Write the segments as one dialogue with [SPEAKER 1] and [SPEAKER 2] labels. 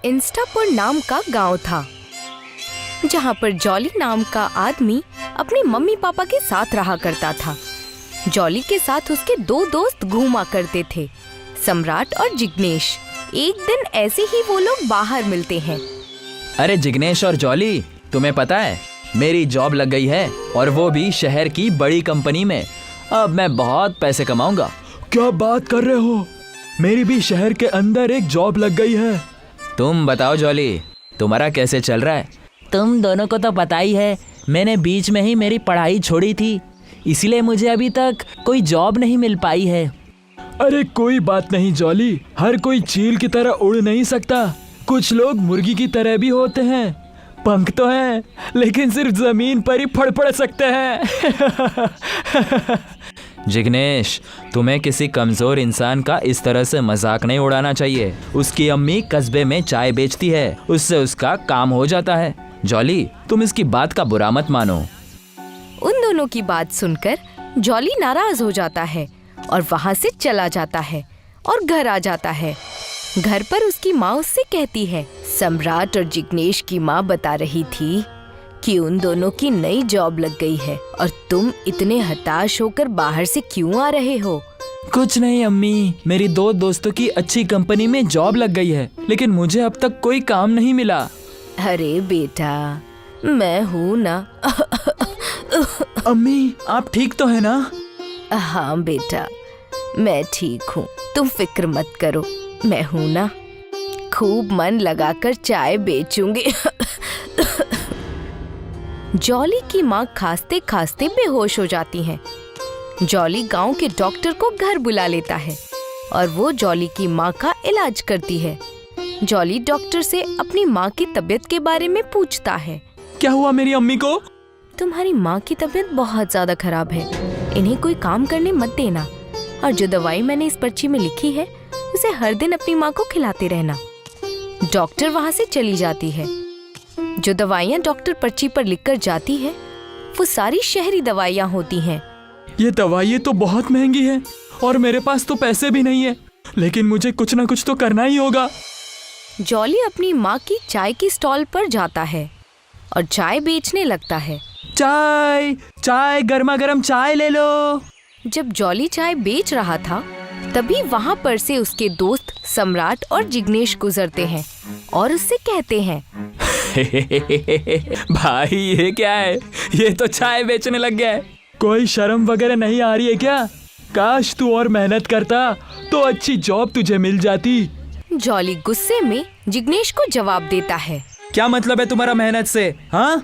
[SPEAKER 1] इंस्टापुर नाम का गांव था, जहां पर जॉली नाम का आदमी अपने मम्मी पापा के साथ रहा करता था। जॉली के साथ उसके दो दोस्त घूमा करते थे, सम्राट और जिग्नेश। एक दिन ऐसे ही वो लोग बाहर मिलते हैं।
[SPEAKER 2] अरे जिग्नेश और जॉली, तुम्हें पता है मेरी जॉब लग गई है, और वो भी शहर की बड़ी कंपनी में। अब मैं बहुत पैसे कमाऊंगा।
[SPEAKER 3] क्या बात कर रहे हो? मेरी भी शहर के अंदर एक जॉब लग गई है।
[SPEAKER 2] तुम बताओ जॉली, तुम्हारा कैसे चल रहा है? तुम दोनों को तो पता ही है, मैंने बीच में ही मेरी पढ़ाई छोड़ी थी, इसलिए मुझे अभी तक कोई जॉब नहीं मिल पाई है।
[SPEAKER 3] अरे कोई बात नहीं जॉली, हर कोई चील की तरह उड़ नहीं सकता। कुछ लोग मुर्गी की तरह भी होते हैं। पंख तो हैं, लेकिन सिर्फ जमीन पर ही फड़फड़ सकते हैं।
[SPEAKER 2] जिग्नेश, तुम्हें किसी कमजोर इंसान का इस तरह से मजाक नहीं उड़ाना चाहिए। उसकी अम्मी कस्बे में चाय बेचती है, उससे उसका काम हो जाता है। जॉली, तुम इसकी बात का बुरा मत मानो।
[SPEAKER 1] उन दोनों की बात सुनकर जॉली नाराज हो जाता है और वहाँ से चला जाता है और घर आ जाता है। घर पर उसकी माँ उससे कहती है, सम्राट और जिग्नेश की माँ बता रही थी कि उन दोनों की नई जॉब लग गई है और तुम इतने हताश होकर बाहर से क्यों आ रहे हो?
[SPEAKER 2] कुछ नहीं अम्मी, मेरी दो दोस्तों की अच्छी कंपनी में जॉब लग गई है, लेकिन मुझे अब तक कोई काम नहीं मिला।
[SPEAKER 1] अरे बेटा, मैं हूँ ना।
[SPEAKER 2] अम्मी, आप ठीक तो है ना?
[SPEAKER 1] हाँ बेटा, मैं ठीक हूँ, तुम फिक्र मत करो, मैं हूँ ना। खूब मन लगाकर चाय बेचूंगी। जॉली की माँ खांसते खांसते बेहोश हो जाती हैं। जॉली गांव के डॉक्टर को घर बुला लेता है और वो जॉली की माँ का इलाज करती है। जॉली डॉक्टर से अपनी माँ की तबीयत के बारे में पूछता है।
[SPEAKER 3] क्या हुआ मेरी अम्मी को?
[SPEAKER 1] तुम्हारी माँ की तबीयत बहुत ज्यादा खराब है, इन्हें कोई काम करने मत देना, और जो दवाई मैंने इस पर्ची में लिखी है उसे हर दिन अपनी माँ को खिलाते रहना। डॉक्टर वहाँ से चली जाती है। जो दवाइयाँ डॉक्टर पर्ची पर लिखकर जाती है वो सारी शहरी दवाइयाँ होती हैं।
[SPEAKER 3] ये दवाइयाँ तो बहुत महंगी है और मेरे पास तो पैसे भी नहीं है, लेकिन मुझे कुछ ना कुछ तो करना ही होगा।
[SPEAKER 1] जॉली अपनी माँ की चाय की स्टॉल पर जाता है और चाय बेचने लगता है।
[SPEAKER 3] चाय चाय, गर्मा गर्म चाय ले लो।
[SPEAKER 1] जब जॉली चाय बेच रहा था तभी वहाँ पर से उसके दोस्त सम्राट और जिग्नेश गुजरते हैं और उससे कहते हैं,
[SPEAKER 3] भाई ये क्या है? ये तो चाय बेचने लग गया है। कोई शर्म वगैरह नहीं आ रही है क्या? काश तू और मेहनत करता तो अच्छी जॉब तुझे मिल जाती।
[SPEAKER 1] जॉली गुस्से में जिग्नेश को जवाब देता है,
[SPEAKER 2] क्या मतलब है तुम्हारा मेहनत से? हाँ,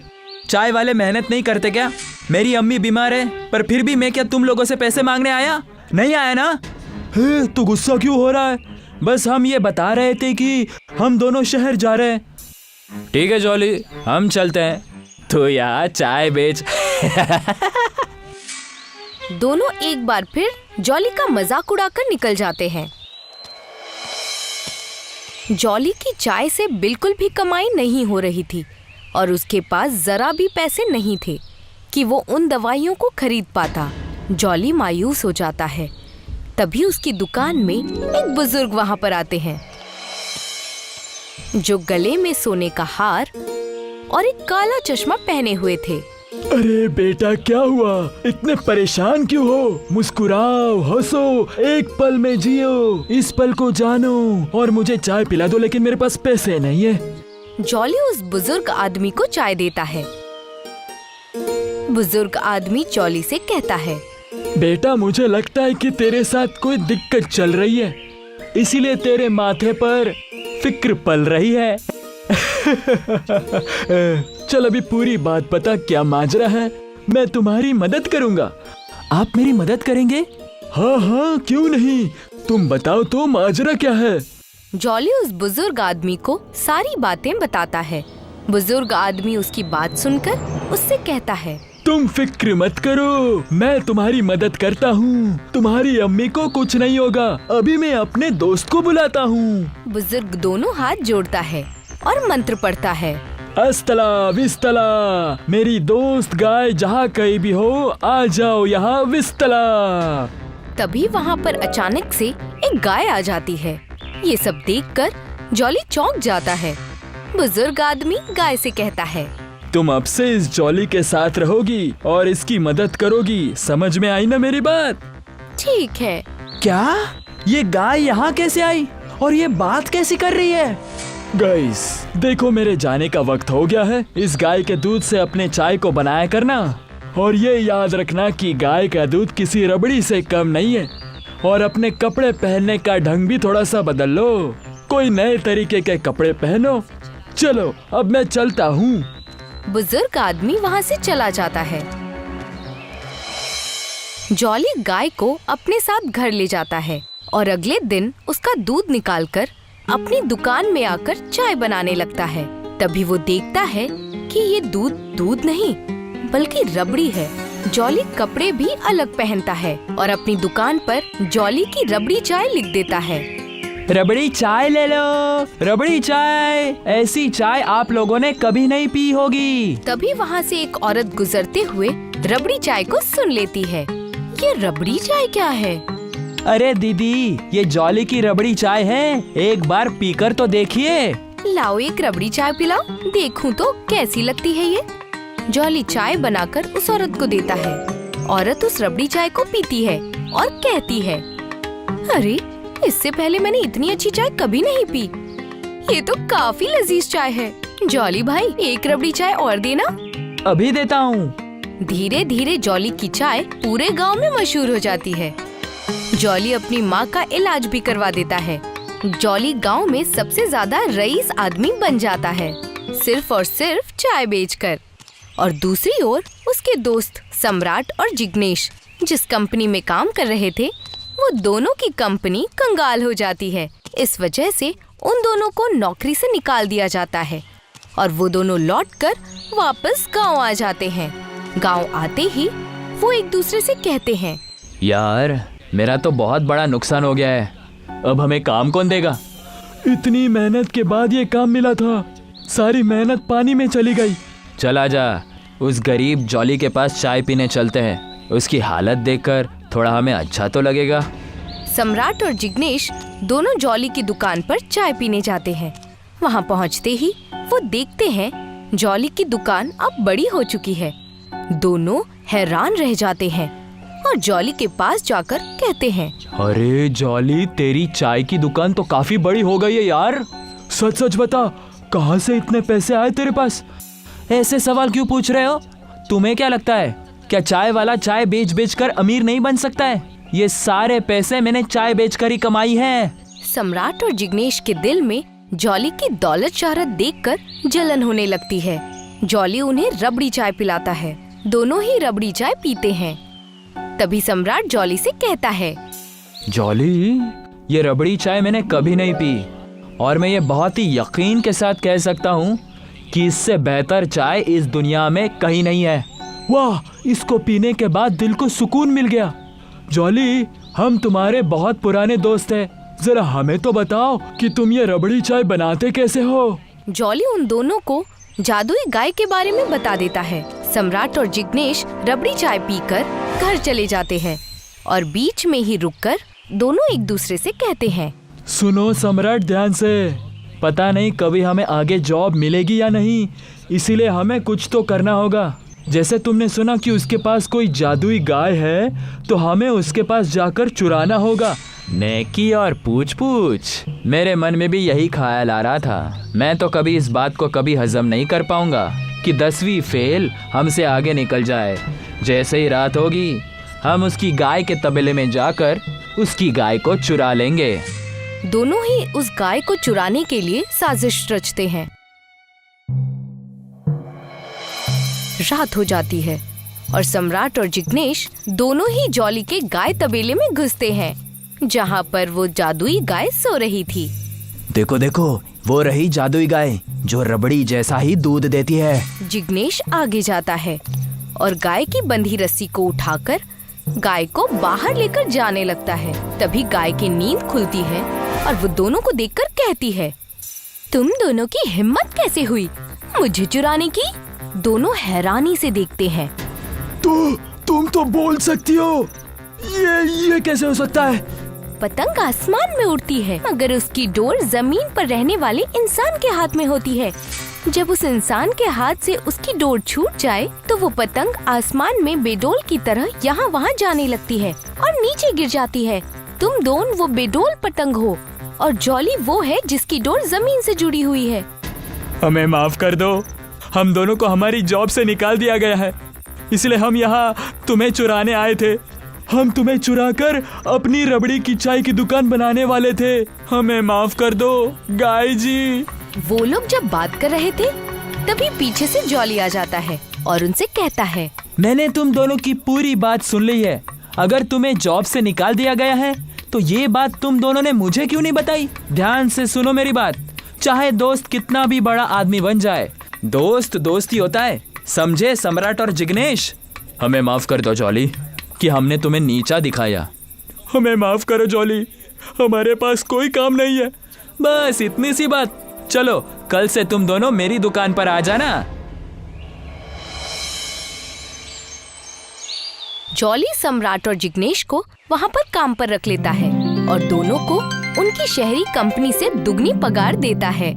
[SPEAKER 2] चाय वाले मेहनत नहीं करते क्या? मेरी अम्मी बीमार है, पर फिर भी मैं क्या तुम लोगों से पैसे मांगने आया? नहीं आया ना?
[SPEAKER 3] तो गुस्सा क्यों हो रहा है? बस हम ये बता रहे थे कि हम दोनों शहर जा रहे हैं।
[SPEAKER 2] ठीक है जॉली, हम चलते हैं, तो यहाँ चाय बेच।
[SPEAKER 1] दोनों एक बार फिर जॉली का मजाक उड़ाकर निकल जाते हैं। जॉली की चाय से बिल्कुल भी कमाई नहीं हो रही थी और उसके पास जरा भी पैसे नहीं थे कि वो उन दवाइयों को खरीद पाता। जॉली मायूस हो जाता है। तभी उसकी दुकान में एक बुजुर्ग वहां पर आते हैं, जो गले में सोने का हार और एक काला चश्मा पहने हुए थे।
[SPEAKER 3] अरे बेटा, क्या हुआ? इतने परेशान क्यों हो? मुस्कुराओ, हंसो, एक पल में जियो, इस पल को जानो और मुझे चाय पिला दो, लेकिन मेरे पास पैसे नहीं है।
[SPEAKER 1] जॉली उस बुजुर्ग आदमी को चाय देता है। बुजुर्ग आदमी जॉली से कहता है,
[SPEAKER 3] बेटा, मुझे लगता है कि तेरे साथ कोई दिक्कत चल रही है, इसीलिए तेरे माथे पर फिक्र पल रही है। चल अभी पूरी बात बता, क्या माजरा है? मैं तुम्हारी मदद करूंगा।
[SPEAKER 2] आप मेरी मदद करेंगे?
[SPEAKER 3] हाँ हाँ, क्यों नहीं। तुम बताओ तो माजरा क्या है?
[SPEAKER 1] जॉली उस बुजुर्ग आदमी को सारी बातें बताता है। बुजुर्ग आदमी उसकी बात सुनकर उससे कहता है,
[SPEAKER 3] तुम फिक्र मत करो, मैं तुम्हारी मदद करता हूँ। तुम्हारी अम्मी को कुछ नहीं होगा। अभी मैं अपने दोस्त को बुलाता हूँ।
[SPEAKER 1] बुजुर्ग दोनों हाथ जोड़ता है और मंत्र पढ़ता है।
[SPEAKER 3] अस्तला विस्तला, मेरी दोस्त गाय जहाँ कहीं भी हो, आ जाओ यहाँ विस्तला।
[SPEAKER 1] तभी वहाँ पर अचानक से एक गाय आ जाती है। ये सब देखकर जॉली चौंक जाता है। बुजुर्ग आदमी गाय से कहता है,
[SPEAKER 3] तुम अब से इस जॉली के साथ रहोगी और इसकी मदद करोगी, समझ में आई ना मेरी बात?
[SPEAKER 1] ठीक है।
[SPEAKER 2] क्या? ये गाय यहाँ कैसे आई और ये बात कैसी कर रही है?
[SPEAKER 3] गाइस, देखो मेरे जाने का वक्त हो गया है। इस गाय के दूध से अपने चाय को बनाया करना, और ये याद रखना कि गाय का दूध किसी रबड़ी से कम नहीं है। और अपने कपड़े पहनने का ढंग भी थोड़ा सा बदल लो, कोई नए तरीके के कपड़े पहनो। चलो अब मैं चलता हूँ।
[SPEAKER 1] बुजुर्ग आदमी वहाँ से चला जाता है। जॉली गाय को अपने साथ घर ले जाता है और अगले दिन उसका दूध निकालकर अपनी दुकान में आकर चाय बनाने लगता है। तभी वो देखता है कि ये दूध नहीं बल्कि रबड़ी है। जॉली कपड़े भी अलग पहनता है और अपनी दुकान पर जॉली की रबड़ी चाय लिख देता है।
[SPEAKER 2] रबड़ी चाय ले लो, रबड़ी चाय, ऐसी चाय आप लोगों ने कभी नहीं पी होगी।
[SPEAKER 1] तभी वहाँ से एक औरत गुजरते हुए रबड़ी चाय को सुन लेती है। ये रबड़ी चाय क्या है?
[SPEAKER 2] अरे दीदी, ये जॉली की रबड़ी चाय है, एक बार पीकर तो देखिए।
[SPEAKER 1] लाओ एक रबड़ी चाय पिलाओ, देखूं तो कैसी लगती है ये। जॉली चाय बनाकर उस औरत को देता है। औरत उस रबड़ी चाय को पीती है और कहती है, अरे इससे पहले मैंने इतनी अच्छी चाय कभी नहीं पी। ये तो काफी लजीज चाय है। जॉली भाई, एक रबड़ी चाय और देना।
[SPEAKER 2] अभी देता हूँ।
[SPEAKER 1] धीरे धीरे जॉली की चाय पूरे गांव में मशहूर हो जाती है। जॉली अपनी माँ का इलाज भी करवा देता है। जॉली गांव में सबसे ज्यादा रईस आदमी बन जाता है, सिर्फ और सिर्फ चाय बेचकर। और दूसरी ओर उसके दोस्त सम्राट और जिग्नेश जिस कंपनी में काम कर रहे थे, वो दोनों की कंपनी कंगाल हो जाती है। इस वजह से उन दोनों को नौकरी से निकाल दिया जाता है और वो दोनों लौटकर वापस गांव आ जाते हैं। गांव आते ही वो एक दूसरे से कहते हैं,
[SPEAKER 2] यार मेरा तो बहुत बड़ा नुकसान हो गया है, अब हमें काम कौन देगा?
[SPEAKER 3] इतनी मेहनत के बाद ये काम मिला था, सारी मेहनत पानी में चली गई।
[SPEAKER 2] चला जा, उस गरीब जॉली के पास चाय पीने चलते हैं, उसकी हालत देखकर थोड़ा हमें अच्छा तो लगेगा।
[SPEAKER 1] सम्राट और जिग्नेश दोनों जॉली की दुकान पर चाय पीने जाते हैं। वहाँ पहुँचते ही वो देखते हैं जॉली की दुकान अब बड़ी हो चुकी है। दोनों हैरान रह जाते हैं और जॉली के पास जाकर कहते हैं,
[SPEAKER 2] अरे जॉली, तेरी चाय की दुकान तो काफी बड़ी हो गई है यार।
[SPEAKER 3] सच सच बता, कहाँ से इतने पैसे आए तेरे पास?
[SPEAKER 2] ऐसे सवाल क्यों पूछ रहे हो? तुम्हें क्या लगता है, क्या चाय वाला चाय बेच बेच कर अमीर नहीं बन सकता है? ये सारे पैसे मैंने चाय बेचकर ही कमाई है।
[SPEAKER 1] सम्राट और जिग्नेश के दिल में जॉली की दौलत शहरत देखकर जलन होने लगती है। जॉली उन्हें रबड़ी चाय पिलाता है। दोनों ही रबड़ी चाय पीते हैं। तभी सम्राट जॉली से कहता है,
[SPEAKER 2] जॉली, ये रबड़ी चाय मैंने कभी नहीं पी और मैं ये बहुत ही यकीन के साथ कह सकता हूँ कि इससे बेहतर चाय इस दुनिया में कहीं नहीं है।
[SPEAKER 3] वाह, इसको पीने के बाद दिल को सुकून मिल गया। जॉली, हम तुम्हारे बहुत पुराने दोस्त हैं, जरा हमें तो बताओ कि तुम ये रबड़ी चाय बनाते कैसे हो?
[SPEAKER 1] जॉली उन दोनों को जादुई गाय के बारे में बता देता है। सम्राट और जिग्नेश रबड़ी चाय पीकर घर चले जाते हैं और बीच में ही रुककर दोनों एक दूसरे से कहते हैं,
[SPEAKER 3] सुनो सम्राट, ध्यान से, पता नहीं कभी हमें आगे जॉब मिलेगी या नहीं, इसीलिए हमें कुछ तो करना होगा। जैसे तुमने सुना कि उसके पास कोई जादुई गाय है, तो हमें उसके पास जाकर चुराना होगा।
[SPEAKER 2] नेकी और पूछ पूछ, मेरे मन में भी यही ख्याल आ रहा था। मैं तो कभी इस बात को कभी हजम नहीं कर पाऊंगा कि 10वीं फेल हमसे आगे निकल जाए। जैसे ही रात होगी, हम उसकी गाय के तबेले में जाकर उसकी गाय को चुरा लेंगे।
[SPEAKER 1] दोनों ही उस गाय को चुराने के लिए साजिश रचते हैं। रात हो जाती है और सम्राट और जिग्नेश दोनों ही जॉली के गाय तबेले में घुसते हैं, जहाँ पर वो जादुई गाय सो रही थी।
[SPEAKER 2] देखो देखो, वो रही जादुई गाय जो रबड़ी जैसा ही दूध देती है।
[SPEAKER 1] जिग्नेश आगे जाता है और गाय की बंधी रस्सी को उठाकर गाय को बाहर लेकर जाने लगता है। तभी गाय की नींद खुलती है और वो दोनों को देखकर कहती है, तुम दोनों की हिम्मत कैसे हुई मुझे चुराने की? दोनों हैरानी से देखते हैं।
[SPEAKER 3] तुम तो बोल सकती हो, ये कैसे हो सकता है?
[SPEAKER 1] पतंग आसमान में उड़ती है, मगर उसकी डोर जमीन पर रहने वाले इंसान के हाथ में होती है। जब उस इंसान के हाथ से उसकी डोर छूट जाए तो वो पतंग आसमान में बेडोल की तरह यहाँ वहाँ जाने लगती है और नीचे गिर जाती है। तुम दोनों वो बेडोल पतंग हो और जॉली वो है जिसकी डोर जमीन से जुड़ी हुई है।
[SPEAKER 3] हमें माफ कर दो, हम दोनों को हमारी जॉब से निकाल दिया गया है, इसलिए हम यहाँ तुम्हें चुराने आए थे। हम तुम्हें चुराकर अपनी रबड़ी की चाय की दुकान बनाने वाले थे। हमें माफ कर दो गाय जी।
[SPEAKER 1] वो लोग जब बात कर रहे थे तभी पीछे से जॉली आ जाता है और उनसे कहता है,
[SPEAKER 2] मैंने तुम दोनों की पूरी बात सुन ली है। अगर तुम्हें जॉब से निकाल दिया गया है तो ये बात तुम दोनों ने मुझे क्यों नहीं बताई? ध्यान से सुनो मेरी बात। चाहे दोस्त कितना भी बड़ा आदमी बन जाए, दोस्त दोस्ती होता है, समझे सम्राट और जिग्नेश? हमें माफ कर दो जॉली कि हमने तुम्हें नीचा दिखाया।
[SPEAKER 3] हमें माफ करो जॉली, हमारे पास कोई काम नहीं है।
[SPEAKER 2] बस इतनी सी बात। चलो कल से तुम दोनों मेरी दुकान पर आ जाना।
[SPEAKER 1] जॉली सम्राट और जिग्नेश को वहाँ पर काम पर रख लेता है और दोनों को उनकी शहरी कंपनी से दुगनी पगार देता है।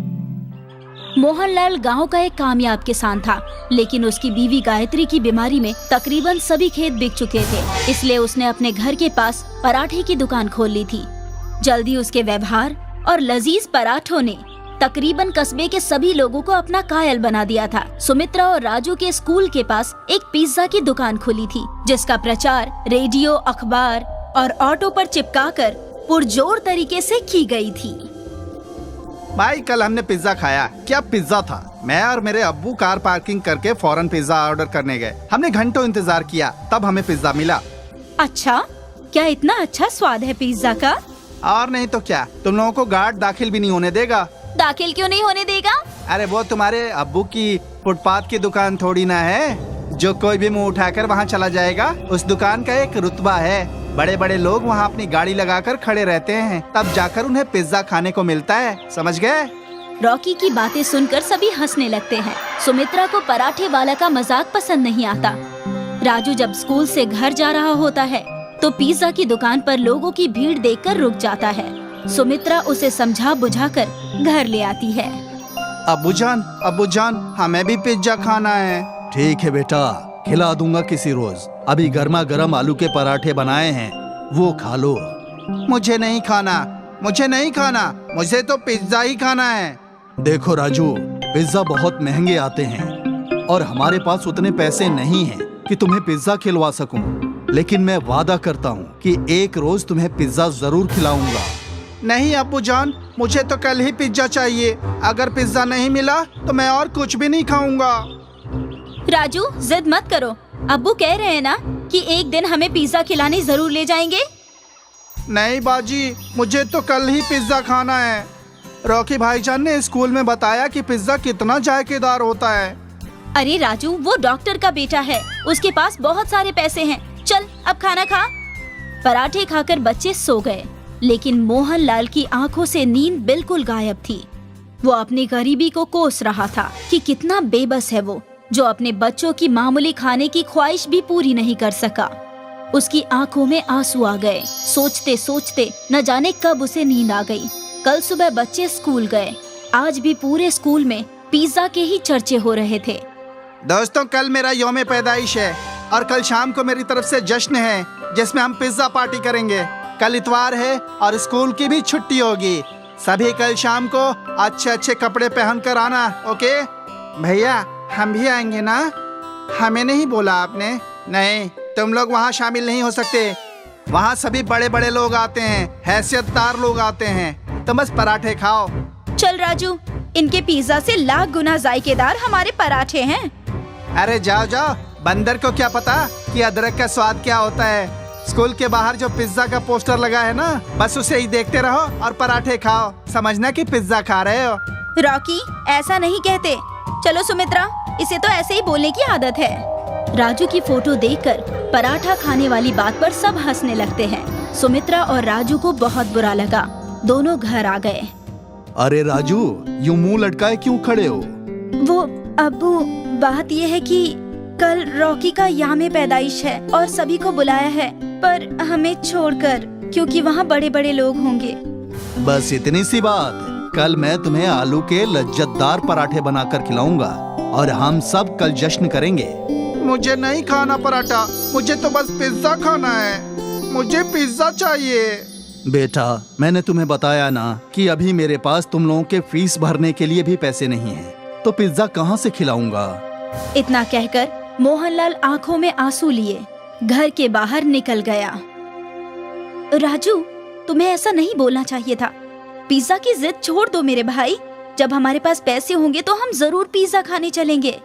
[SPEAKER 4] मोहनलाल गांव का एक कामयाब किसान था, लेकिन उसकी बीवी गायत्री की बीमारी में तकरीबन सभी खेत बिक चुके थे। इसलिए उसने अपने घर के पास पराठे की दुकान खोल ली थी। जल्दी उसके व्यवहार और लजीज पराठों ने तकरीबन कस्बे के सभी लोगों को अपना कायल बना दिया था। सुमित्रा और राजू के स्कूल के पास एक पिज्जा की दुकान खुली थी, जिसका प्रचार रेडियो, अखबार और ऑटो पर चिपकाकर पुरजोर तरीके से की गई थी।
[SPEAKER 5] भाई कल हमने पिज्जा खाया। क्या पिज्जा था। मैं और मेरे अब्बू कार पार्किंग करके फौरन पिज्जा ऑर्डर करने गए। हमने घंटों इंतजार किया, तब हमें पिज्जा मिला।
[SPEAKER 4] अच्छा, क्या इतना अच्छा स्वाद है पिज्जा का?
[SPEAKER 5] और नहीं तो क्या, तुम लोगों को गार्ड दाखिल भी नहीं होने देगा।
[SPEAKER 4] दाखिल क्यों नहीं होने देगा?
[SPEAKER 5] अरे वो तुम्हारे अब्बू की फुटपाथ की दुकान थोड़ी ना है जो कोई भी मुंह उठाकर वहाँ चला जाएगा। उस दुकान का एक रुतबा है। बड़े बड़े लोग वहाँ अपनी गाड़ी लगाकर खड़े रहते हैं, तब जाकर उन्हें पिज्जा खाने को मिलता है। समझ गए?
[SPEAKER 4] रॉकी की बातें सुनकर सभी हंसने लगते हैं। सुमित्रा को पराठे वाला का मजाक पसंद नहीं आता। राजू जब स्कूल से घर जा रहा होता है तो पिज्जा की दुकान पर लोगों की भीड़ देखकर रुक जाता है। सुमित्रा उसे समझा बुझाकर घर ले आती है।
[SPEAKER 5] अब्बू जान, हमें भी पिज्जा खाना है। ठीक है बेटा, खिला दूंगा किसी रोज। अभी गर्मा गर्म आलू के पराठे बनाए हैं, वो खा लो। मुझे नहीं खाना, मुझे तो पिज्जा ही खाना है। देखो राजू, पिज्जा बहुत महंगे आते हैं और हमारे पास उतने पैसे नहीं हैं कि तुम्हें पिज्जा खिलवा सकूं। लेकिन मैं वादा करता हूँ कि एक रोज तुम्हें पिज्जा जरूर खिलाऊंगा। नहीं अब्बू जान, मुझे तो कल ही पिज्जा चाहिए। अगर पिज्जा नहीं मिला तो मैं और कुछ भी नहीं खाऊंगा।
[SPEAKER 4] राजू, जिद मत करो। अब्बू कह रहे हैं ना कि एक दिन हमें पिज्जा खिलाने जरूर ले जाएंगे।
[SPEAKER 5] नहीं बाजी, मुझे तो कल ही पिज्जा खाना है। रॉकी भाईजान ने स्कूल में बताया कि पिज्जा कितना जायकेदार होता है।
[SPEAKER 4] अरे राजू, वो डॉक्टर का बेटा है, उसके पास बहुत सारे पैसे हैं। चल अब खाना खा। पराठे खाकर बच्चे सो गए, लेकिन मोहनलाल की आंखों से नींद बिल्कुल गायब थी। वो अपनी गरीबी को कोस रहा था कि कितना बेबस है वो, जो अपने बच्चों की मामूली खाने की ख्वाहिश भी पूरी नहीं कर सका। उसकी आंखों में आंसू आ गए। सोचते सोचते न जाने कब उसे नींद आ गई। कल सुबह बच्चे स्कूल गए। आज भी पूरे स्कूल में पिज्जा के ही चर्चे हो रहे थे।
[SPEAKER 5] दोस्तों, कल मेरा यौम पैदाइश है और कल शाम को मेरी तरफ से जश्न है जिसमें हम पिज्जा पार्टी करेंगे। कल इतवार है और स्कूल की भी छुट्टी होगी। सभी कल शाम को अच्छे अच्छे कपड़े पहनकर आना। ओके भैया, हम भी आएंगे ना? हमें नहीं बोला आपने? नहीं, तुम लोग वहाँ शामिल नहीं हो सकते। वहाँ सभी बड़े बड़े लोग आते हैं, हैसियतदार लोग आते हैं। तुम बस पराठे खाओ।
[SPEAKER 4] चल राजू, इनके पिज्जा से लाख गुना जायकेदार हमारे पराठे हैं।
[SPEAKER 5] अरे जाओ जाओ, बंदर को क्या पता कि अदरक का स्वाद क्या होता है। स्कूल के बाहर जो पिज्जा का पोस्टर लगा है ना, बस उसे ही देखते रहो और पराठे खाओ। समझना कि पिज्जा खा रहे हो।
[SPEAKER 4] रॉकी, ऐसा नहीं कहते। चलो सुमित्रा, इसे तो ऐसे ही बोलने की आदत है। राजू की फोटो देखकर पराठा खाने वाली बात पर सब हंसने लगते हैं। सुमित्रा और राजू को बहुत बुरा लगा। दोनों घर आ गए।
[SPEAKER 5] अरे राजू, यूं मुंह लटकाए क्यों खड़े हो?
[SPEAKER 4] वो अब्बू, बात ये है कि कल रॉकी का याम पैदाइश है और सभी को बुलाया है, पर हमें छोड़कर। क्योंकि वहाँ बड़े बड़े लोग होंगे।
[SPEAKER 5] बस इतनी सी बात। कल मैं तुम्हें आलू के लज्जतदार पराठे बनाकर खिलाऊंगा और हम सब कल जश्न करेंगे। मुझे नहीं खाना पराठा, मुझे तो बस पिज्जा खाना है। मुझे पिज्जा चाहिए। बेटा, मैंने तुम्हें बताया ना कि अभी मेरे पास तुम लोगों के फीस भरने के लिए भी पैसे नहीं हैं, तो पिज्जा कहाँ से खिलाऊंगा।
[SPEAKER 4] इतना कहकर मोहनलाल आंखों में आंसू लिए घर के बाहर निकल गया। राजू, तुम्हें ऐसा नहीं बोलना चाहिए था। पिज्जा की जिद छोड़ दो मेरे भाई। जब हमारे पास पैसे होंगे तो हम जरूर पिज्जा खाने चलेंगे।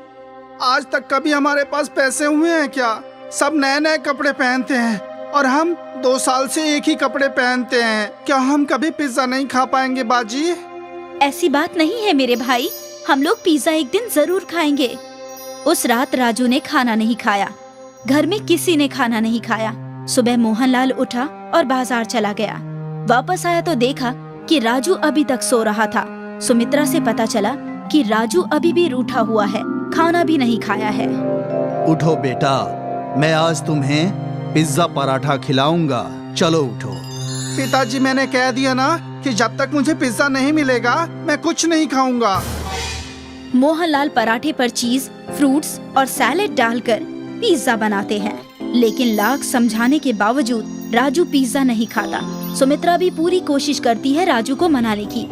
[SPEAKER 5] आज तक कभी हमारे पास पैसे हुए हैं क्या? सब नए नए कपड़े पहनते हैं और हम 2 साल से एक ही कपड़े पहनते हैं। क्या हम कभी पिज्जा नहीं खा पाएंगे बाजी?
[SPEAKER 4] ऐसी बात नहीं है मेरे भाई, हम लोग पिज्जा एक दिन जरूर खाएंगे। उस रात राजू ने खाना नहीं खाया। घर में किसी ने खाना नहीं खाया। सुबह मोहनलाल उठा और बाजार चला गया। वापस आया तो देखा कि राजू अभी तक सो रहा था। सुमित्रा से पता चला कि राजू अभी भी रूठा हुआ है, खाना भी नहीं खाया है।
[SPEAKER 5] उठो बेटा, मैं आज तुम्हें पिज्जा पराठा खिलाऊंगा। चलो उठो। पिताजी, मैंने कह दिया ना कि जब तक मुझे पिज्जा नहीं मिलेगा मैं कुछ नहीं खाऊंगा।
[SPEAKER 4] मोहनलाल पराठे पर चीज, फ्रूट्स और सैलेड डालकर पिज्जा बनाते हैं, लेकिन लाख समझाने के बावजूद राजू पिज्जा नहीं खाता। सुमित्रा भी पूरी कोशिश करती है राजू को मनाने की,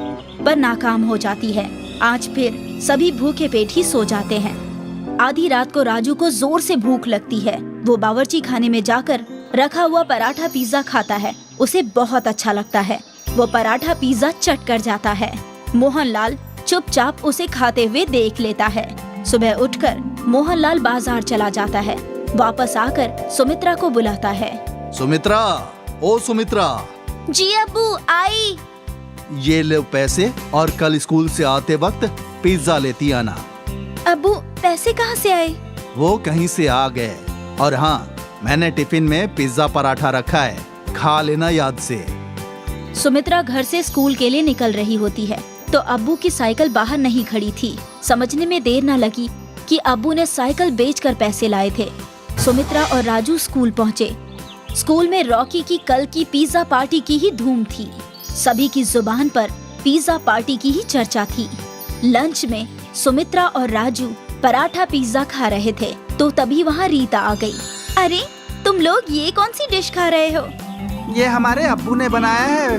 [SPEAKER 4] पर नाकाम हो जाती है। आज फिर सभी भूखे पेट ही सो जाते हैं। आधी रात को राजू को जोर से भूख लगती है। वो बावर्ची खाने में जाकर रखा हुआ पराठा पिज्जा खाता है। उसे बहुत अच्छा लगता है। वो पराठा पिज्जा चट कर जाता है। मोहनलाल चुपचाप उसे खाते हुए देख लेता है। सुबह उठकर मोहनलाल बाजार चला जाता है। वापस आकर सुमित्रा को बुलाता है।
[SPEAKER 5] सुमित्रा, ओ सुमित्रा।
[SPEAKER 4] जी अब्बू, आई।
[SPEAKER 5] ये लो पैसे और कल स्कूल से आते वक्त पिज्जा लेती आना।
[SPEAKER 4] अब्बू, पैसे कहाँ से आए?
[SPEAKER 5] वो कहीं से आ गए। और हाँ, मैंने टिफिन में पिज्जा पराठा रखा है, खा लेना याद से।
[SPEAKER 4] सुमित्रा घर से स्कूल के लिए निकल रही होती है तो अब्बू की साइकिल बाहर नहीं खड़ी थी। समझने में देर न लगी कि अब्बू ने साइकिल बेचकर पैसे लाए थे। सुमित्रा और राजू स्कूल पहुँचे। स्कूल में रॉकी की कल की पिज्जा पार्टी की ही धूम थी। सभी की जुबान पर पिज्जा पार्टी की ही चर्चा थी। लंच में सुमित्रा और राजू पराठा पिज्जा खा रहे थे तो तभी वहाँ रीता आ गई। अरे, तुम लोग ये कौन सी डिश खा रहे हो?
[SPEAKER 5] ये हमारे अब्बू ने बनाया है,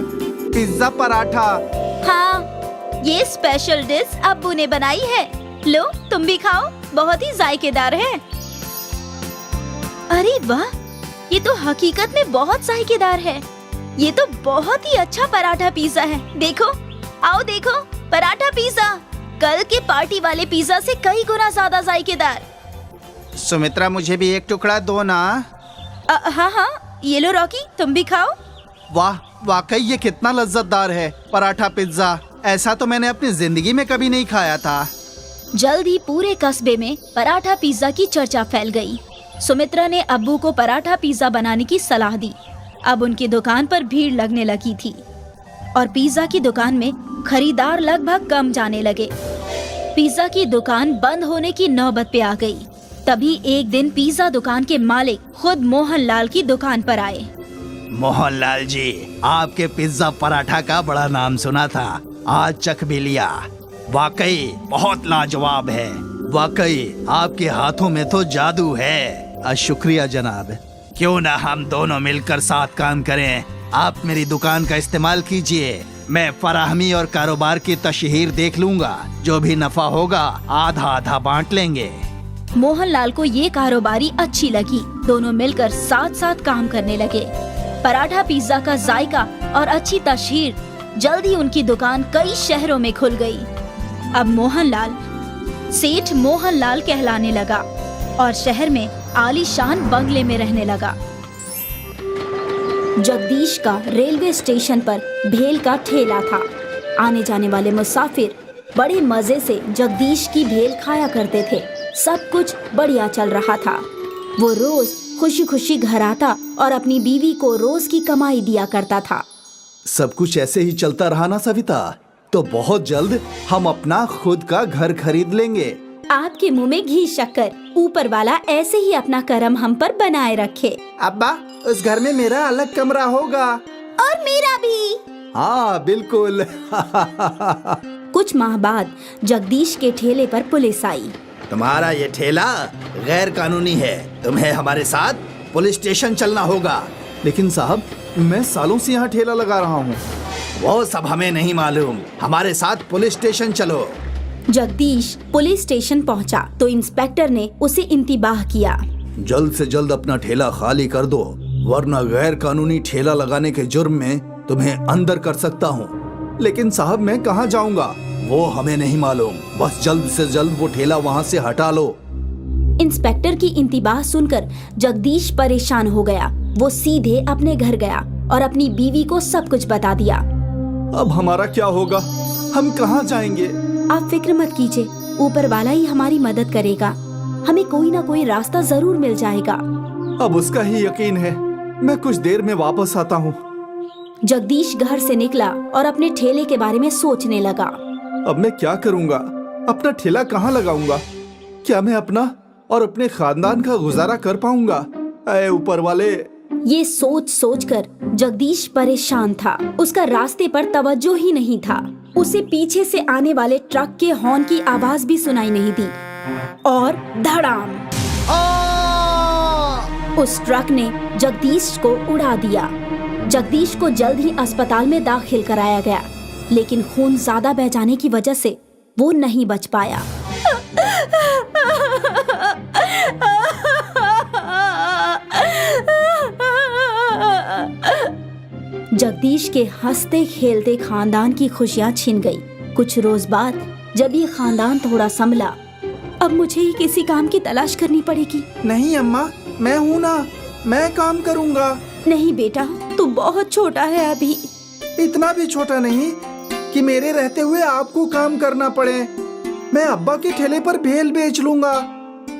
[SPEAKER 5] पिज्जा पराठा।
[SPEAKER 4] हाँ, ये स्पेशल डिश अब्बू ने बनाई है। लो, तुम भी खाओ, बहुत ही जायकेदार है। अरे वाह, ये तो हकीकत में बहुत जायकेदार है। ये तो बहुत ही अच्छा पराठा पिज्जा है। देखो, आओ देखो, पराठा पिज्जा कल के पार्टी वाले पिज्जा से कई गुना ज्यादा जायकेदार।
[SPEAKER 5] सुमित्रा, मुझे भी एक टुकड़ा दो ना।
[SPEAKER 4] हाँ, ये लो रॉकी, तुम भी खाओ।
[SPEAKER 5] वाह, वाकई ये कितना लज्जतदार है पराठा पिज्जा। ऐसा तो मैंने अपनी जिंदगी में कभी नहीं खाया था।
[SPEAKER 4] जल्द ही पूरे कस्बे में पराठा पिज्जा की चर्चा फैल गई। सुमित्रा ने अब्बू को पराठा पिज्जा बनाने की सलाह दी। अब उनकी दुकान पर भीड़ लगने लगी थी और पिज्जा की दुकान में खरीदार लगभग कम जाने लगे। पिज्जा की दुकान बंद होने की नौबत पे आ गई। तभी एक दिन पिज्जा दुकान के मालिक खुद मोहनलाल की दुकान पर आए।
[SPEAKER 5] मोहनलाल जी, आपके पिज्जा पराठा का बड़ा नाम सुना था, आज चख भी लिया। वाकई बहुत लाजवाब है। वाकई आपके हाथों में तो जादू है। शुक्रिया जनाब। क्यों ना हम दोनों मिलकर साथ काम करें। आप मेरी दुकान का इस्तेमाल कीजिए, मैं फराहमी और कारोबार की तशहीर देख लूंगा। जो भी नफा होगा आधा आधा बांट लेंगे।
[SPEAKER 4] मोहनलाल को ये कारोबारी अच्छी लगी। दोनों मिलकर साथ साथ काम करने लगे। पराठा पिज्जा का जायका और अच्छी तशहीर जल्द ही उनकी दुकान कई शहरों में खुल गई। अब मोहनलाल सेठ मोहनलाल कहलाने लगा और शहर में आलीशान बंगले में रहने लगा। जगदीश का रेलवे स्टेशन पर भेल का ठेला था। आने जाने वाले मुसाफिर बड़े मजे से जगदीश की भेल खाया करते थे। सब कुछ बढ़िया चल रहा था। वो रोज खुशी खुशी घर आता और अपनी बीवी को रोज की कमाई दिया करता था।
[SPEAKER 5] सब कुछ ऐसे ही चलता रहा ना सविता, तो बहुत जल्द हम अपना खुद का घर खरीद लेंगे।
[SPEAKER 4] आपके मुंह में घी शक्कर, ऊपर वाला ऐसे ही अपना करम हम पर बनाए रखे।
[SPEAKER 5] अब्बा, उस घर में मेरा अलग कमरा होगा।
[SPEAKER 4] और मेरा भी।
[SPEAKER 5] हाँ बिल्कुल।
[SPEAKER 4] कुछ माह बाद जगदीश के ठेले पर पुलिस आई।
[SPEAKER 5] तुम्हारा ये ठेला गैर कानूनी है, तुम्हें हमारे साथ पुलिस स्टेशन चलना होगा। लेकिन साहब, मैं सालों से यहाँ ठेला लगा रहा हूँ। वो सब हमें नहीं मालूम, हमारे साथ पुलिस स्टेशन चलो।
[SPEAKER 4] जगदीश पुलिस स्टेशन पहुँचा तो इंस्पेक्टर ने उसे इंतबाह किया।
[SPEAKER 5] जल्द से जल्द अपना ठेला खाली कर दो, वरना गैर कानूनी ठेला लगाने के जुर्म में तुम्हें अंदर कर सकता हूँ। लेकिन साहब, मैं कहाँ जाऊँगा वो हमें नहीं मालूम, बस जल्द से जल्द वो ठेला वहाँ से हटा लो।
[SPEAKER 4] इंस्पेक्टर की इंतबाह सुनकर जगदीश परेशान हो गया। वो सीधे अपने घर गया और अपनी बीवी को सब कुछ बता दिया।
[SPEAKER 5] अब हमारा क्या होगा, हम कहाँ जाएंगे?
[SPEAKER 4] आप फिक्र मत कीजिए, ऊपर वाला ही हमारी मदद करेगा। हमें कोई ना कोई रास्ता जरूर मिल जाएगा।
[SPEAKER 5] अब उसका ही यकीन है, मैं कुछ देर में वापस आता हूँ।
[SPEAKER 4] जगदीश घर से निकला और अपने ठेले के बारे में सोचने लगा।
[SPEAKER 5] अब मैं क्या करूँगा, अपना ठेला कहाँ लगाऊंगा? क्या मैं अपना और अपने खानदान का गुजारा कर पाऊंगा? ऐ ऊपर वाले।
[SPEAKER 4] ये सोच सोच कर जगदीश परेशान था। उसका रास्ते पर तवज्जो ही नहीं था। उसे पीछे से आने वाले ट्रक के हॉर्न की आवाज भी सुनाई नहीं दी और धड़ाम, उस ट्रक ने जगदीश को उड़ा दिया। जगदीश को जल्द ही अस्पताल में दाखिल कराया गया, लेकिन खून ज्यादा बह जाने की वजह से वो नहीं बच पाया। जगदीश के हंसते खेलते खानदान की खुशियां छिन गई। कुछ रोज बाद जब ये खानदान थोड़ा संभला, अब मुझे ही किसी काम की तलाश करनी पड़ेगी।
[SPEAKER 5] नहीं अम्मा, मैं हूँ ना, मैं काम करूँगा।
[SPEAKER 4] नहीं बेटा, तू बहुत छोटा है अभी।
[SPEAKER 5] इतना भी छोटा नहीं कि मेरे रहते हुए आपको काम करना पड़े। मैं अब्बा के ठेले पर भेल बेच लूंगा।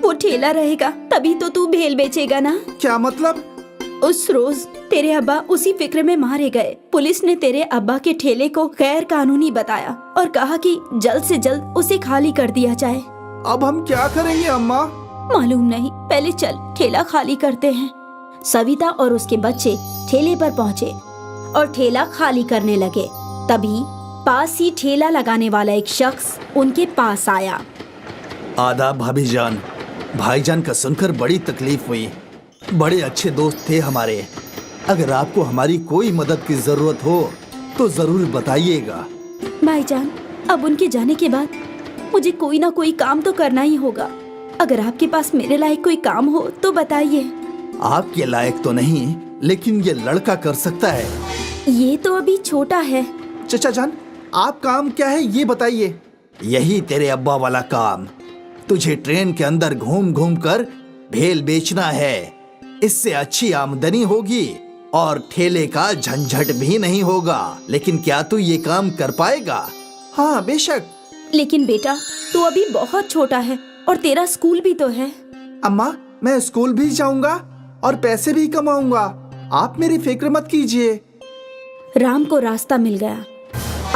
[SPEAKER 4] वो ठेला रहेगा तभी तो तू भेल बेचेगा ना।
[SPEAKER 5] क्या मतलब?
[SPEAKER 4] उस रोज तेरे अब्बा उसी फिक्र में मारे गए। पुलिस ने तेरे अब्बा के ठेले को गैर कानूनी बताया और कहा कि जल्द से जल्द उसे खाली कर दिया जाए।
[SPEAKER 5] अब हम क्या करेंगे अम्मा?
[SPEAKER 4] मालूम नहीं, पहले चल ठेला खाली करते हैं। सविता और उसके बच्चे ठेले पर पहुँचे और ठेला खाली करने लगे। तभी पास ही ठेला लगाने वाला एक शख्स उनके पास आया।
[SPEAKER 5] आदाब भाभी जान, भाईजान का सुनकर बड़ी तकलीफ हुई। बड़े अच्छे दोस्त थे हमारे। अगर आपको हमारी कोई मदद की जरूरत हो तो जरूर बताइएगा।
[SPEAKER 4] भाईजान, अब उनके जाने के बाद मुझे कोई ना कोई काम तो करना ही होगा। अगर आपके पास मेरे लायक कोई काम हो तो बताइए।
[SPEAKER 5] आपके लायक तो नहीं, लेकिन ये लड़का कर सकता है।
[SPEAKER 4] ये तो अभी छोटा है।
[SPEAKER 5] चचा जान, आप काम क्या है ये बताइए। यही तेरे अब्बा वाला काम। तुझे ट्रेन के अंदर घूम घूम कर भेल बेचना है। इससे अच्छी आमदनी होगी और ठेले का झंझट भी नहीं होगा। लेकिन क्या तू ये काम कर पाएगा? हाँ बेशक।
[SPEAKER 4] लेकिन बेटा, तू अभी बहुत छोटा है और तेरा स्कूल भी तो है।
[SPEAKER 5] अम्मा, मैं स्कूल भी जाऊंगा और पैसे भी कमाऊंगा। आप मेरी फिक्र मत कीजिए।
[SPEAKER 4] राम को रास्ता मिल गया।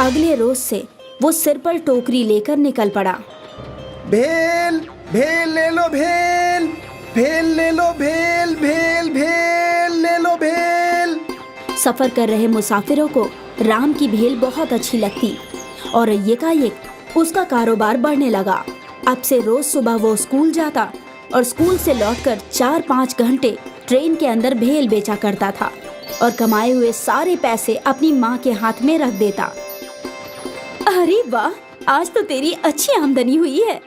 [SPEAKER 4] अगले रोज से वो सिर पर टोकरी लेकर निकल पड़ा।
[SPEAKER 5] भेल भेल ले लो, भेल भेल ले लो, भेल भेल भेल ले लो, भेल।
[SPEAKER 4] सफर कर रहे मुसाफिरों को राम की भेल बहुत अच्छी लगती और एकाएक उसका कारोबार बढ़ने लगा। अब से रोज सुबह वो स्कूल जाता और स्कूल से लौटकर 4-5 घंटे ट्रेन के अंदर भेल बेचा करता था और कमाए हुए सारे पैसे अपनी माँ के हाथ में रख देता। अरे वाह, आज तो तेरी अच्छी आमदनी हुई है।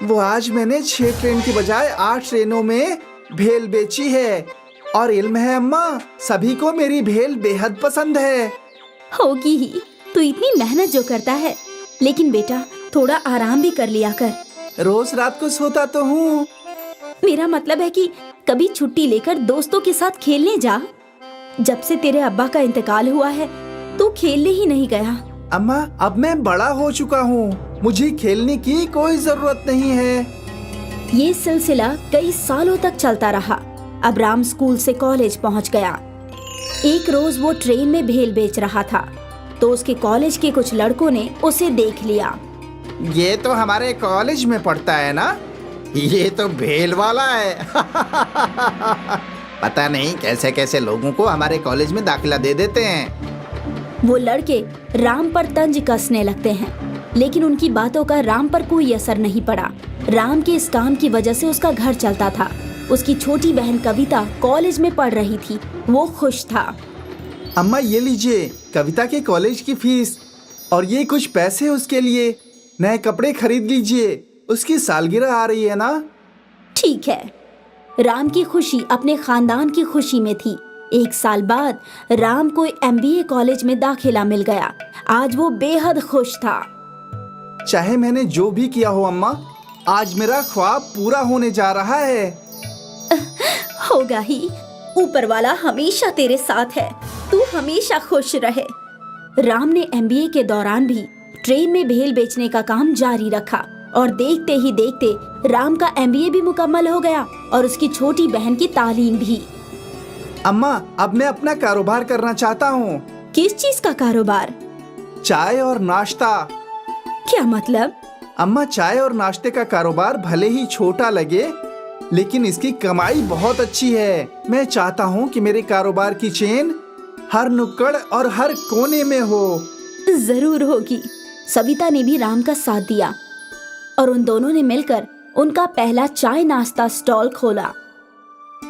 [SPEAKER 5] वो आज मैंने 6 ट्रेन की बजाय 8 ट्रेनों में भेल बेची है। और इल्म है अम्मा, सभी को मेरी भेल बेहद पसंद है।
[SPEAKER 4] होगी ही, तू इतनी मेहनत जो करता है। लेकिन बेटा, थोड़ा आराम भी कर लिया कर।
[SPEAKER 5] रोज रात को सोता तो हूँ।
[SPEAKER 4] मेरा मतलब है कि कभी छुट्टी लेकर दोस्तों के साथ खेलने जा। जब से तेरे अब्बा का इंतकाल हुआ है तू खेलने ही नहीं गया।
[SPEAKER 5] अम्मा, अब मैं बड़ा हो चुका हूँ, मुझे खेलने की कोई जरूरत नहीं है।
[SPEAKER 4] ये सिलसिला कई सालों तक चलता रहा। अब राम स्कूल से कॉलेज पहुँच गया। एक रोज वो ट्रेन में भेल बेच रहा था तो उसके कॉलेज के कुछ लड़कों ने उसे देख लिया।
[SPEAKER 5] ये तो हमारे कॉलेज में पढ़ता है ना, ये तो भेल वाला है। पता नहीं कैसे कैसे लोगों को हमारे कॉलेज में दाखिला दे देते हैं।
[SPEAKER 4] वो लड़के राम पर तंज कसने लगते हैं, लेकिन उनकी बातों का राम पर कोई असर नहीं पड़ा। राम के इस काम की वजह से उसका घर चलता था। उसकी छोटी बहन कविता कॉलेज में पढ़ रही थी। वो खुश था।
[SPEAKER 5] अम्मा ये लीजिए कविता के कॉलेज की फीस, और ये कुछ पैसे उसके लिए। नए कपड़े खरीद लीजिए, उसकी सालगिरह आ रही है ना।
[SPEAKER 4] ठीक है। राम की खुशी अपने खानदान की खुशी में थी। 1 साल बाद राम को MBA कॉलेज में दाखिला मिल गया। आज वो बेहद खुश था।
[SPEAKER 5] चाहे मैंने जो भी किया हो अम्मा, आज मेरा ख्वाब पूरा होने जा रहा है।
[SPEAKER 4] होगा ही। ऊपर वाला हमेशा तेरे साथ है। तू हमेशा खुश रहे। राम ने MBA के दौरान भी ट्रेन में भेल बेचने का काम जारी रखा और देखते ही देखते राम का MBA भी मुकम्मल हो गया और उसकी छोटी बहन की तालीम भी।
[SPEAKER 5] अम्मा अब मैं अपना कारोबार करना चाहता हूँ।
[SPEAKER 4] किस चीज का कारोबार?
[SPEAKER 5] चाय और नाश्ता।
[SPEAKER 4] क्या मतलब?
[SPEAKER 5] अम्मा चाय और नाश्ते का कारोबार भले ही छोटा लगे, लेकिन इसकी कमाई बहुत अच्छी है। मैं चाहता हूँ कि मेरे कारोबार की चेन हर नुक्कड़ और हर कोने में हो।
[SPEAKER 4] जरूर होगी। सविता ने भी राम का साथ दिया और उन दोनों ने मिलकर उनका पहला चाय नाश्ता स्टॉल खोला।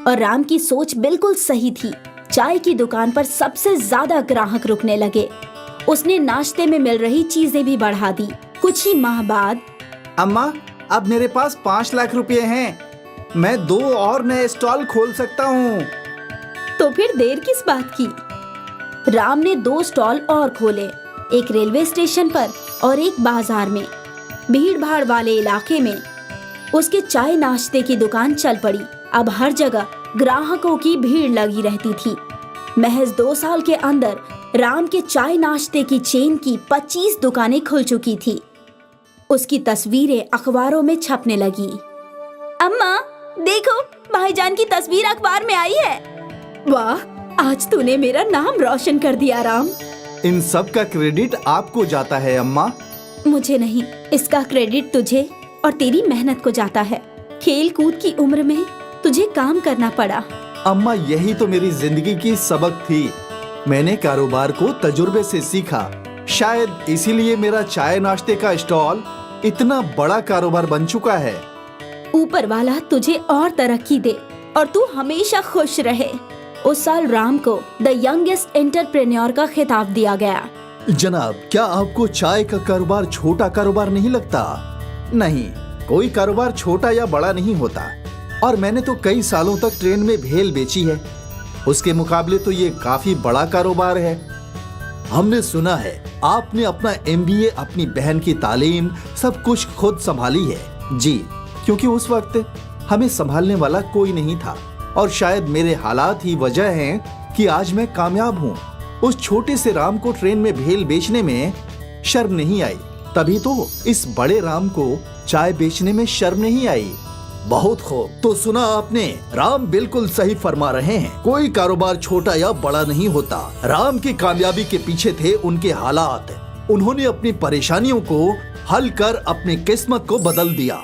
[SPEAKER 4] और राम की सोच बिल्कुल सही थी। चाय की दुकान पर सबसे ज्यादा ग्राहक रुकने लगे। उसने नाश्ते में मिल रही चीजें भी बढ़ा दी। कुछ ही माह बाद,
[SPEAKER 5] अम्मा अब मेरे पास 5 लाख रुपए हैं। मैं 2 और नए स्टॉल खोल सकता हूँ।
[SPEAKER 4] तो फिर देर किस बात की? राम ने 2 स्टॉल और खोले, एक रेलवे स्टेशन पर और एक बाजार में। भीड़ भाड़ वाले इलाके में उसके चाय नाश्ते की दुकान चल पड़ी। अब हर जगह ग्राहकों की भीड़ लगी रहती थी। महज 2 साल के अंदर राम के चाय नाश्ते की चेन की 25 दुकानें खुल चुकी थी। उसकी तस्वीरें अखबारों में छपने लगी। अम्मा देखो, भाईजान की तस्वीर अखबार में आई है। वाह, आज तूने मेरा नाम रोशन कर दिया राम।
[SPEAKER 5] इन सब का क्रेडिट आपको जाता है अम्मा।
[SPEAKER 4] मुझे नहीं, इसका क्रेडिट तुझे और तेरी मेहनत को जाता है। खेल कूद की उम्र में तुझे काम करना पड़ा।
[SPEAKER 5] अम्मा यही तो मेरी जिंदगी की सबक थी। मैंने कारोबार को तजुर्बे से सीखा। शायद इसीलिए मेरा चाय नाश्ते का स्टॉल इतना बड़ा कारोबार बन चुका है।
[SPEAKER 4] ऊपर वाला तुझे और तरक्की दे और तू हमेशा खुश रहे। उस साल राम को द यंगेस्ट एंटरप्रेन्योर का खिताब दिया गया।
[SPEAKER 5] जनाब, क्या आपको चाय का कारोबार छोटा कारोबार नहीं लगता? नहीं, कोई कारोबार छोटा या बड़ा नहीं होता। और मैंने तो कई सालों तक ट्रेन में भेल बेची है। उसके मुकाबले तो ये काफी बड़ा कारोबार है। हमने सुना है आपने अपना MBA, अपनी बहन की तालीम, सब कुछ खुद संभाली है। जी, क्योंकि उस वक्त हमें संभालने वाला कोई नहीं था और शायद मेरे हालात ही वजह हैं कि आज मैं कामयाब हूँ। उस छोटे से राम को ट्रेन में भेल बेचने में शर्म नहीं आई, तभी तो इस बड़े राम को चाय बेचने में शर्म नहीं आई। बहुत खूब, तो सुना आपने, राम बिल्कुल सही फरमा रहे हैं। कोई कारोबार छोटा या बड़ा नहीं होता। राम की कामयाबी के पीछे थे उनके हालात। उन्होंने अपनी परेशानियों को हल कर अपनी किस्मत को बदल दिया।